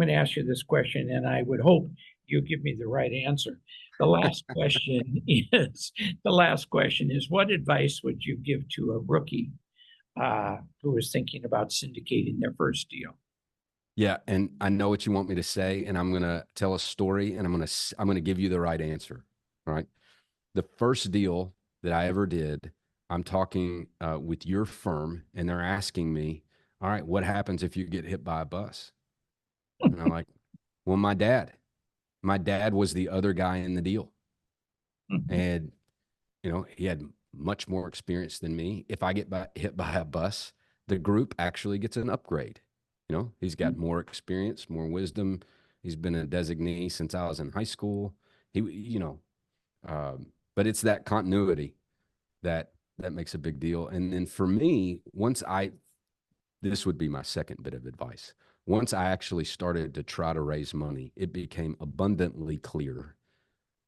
going to ask you this question, and I would hope you give me the right answer. The last question is, what advice would you give to a rookie who is thinking about syndicating their first deal? Yeah, and I know what you want me to say, and I'm going to tell a story, and I'm going to give you the right answer. All right. The first deal that I ever did, I'm talking with your firm, and they're asking me, all right, what happens if you get hit by a bus? And I'm like, well, my dad was the other guy in the deal. And, he had much more experience than me. If I get hit by a bus, the group actually gets an upgrade. He's got more experience, more wisdom. He's been a designee since I was in high school. But it's that continuity that makes a big deal. And then for me, this would be my second bit of advice. Once I actually started to try to raise money, it became abundantly clear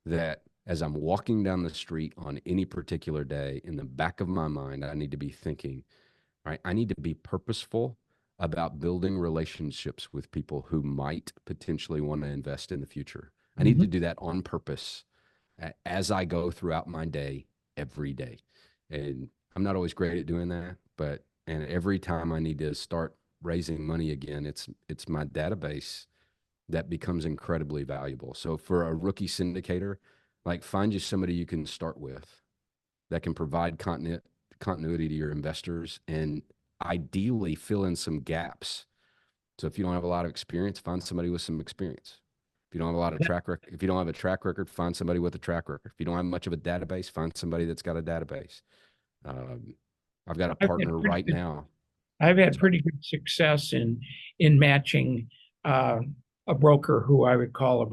that as I'm walking down the street on any particular day, in the back of my mind, I need to be thinking, right, I need to be purposeful about building relationships with people who might potentially want to invest in the future. I need to do that on purpose as I go throughout my day, every day. And I'm not always great at doing that, and every time I need to start raising money again, it's my database that becomes incredibly valuable. So for a rookie syndicator, like, find you somebody you can start with that can provide continuity to your investors, and ideally fill in some gaps. So if you don't have a lot of experience, find somebody with some experience. If you don't have a lot of track record, if you don't have a track record, find somebody with a track record. If you don't have much of a database, find somebody that's got a database. I've got a partner right now. I've had pretty good success in matching a broker who I would call a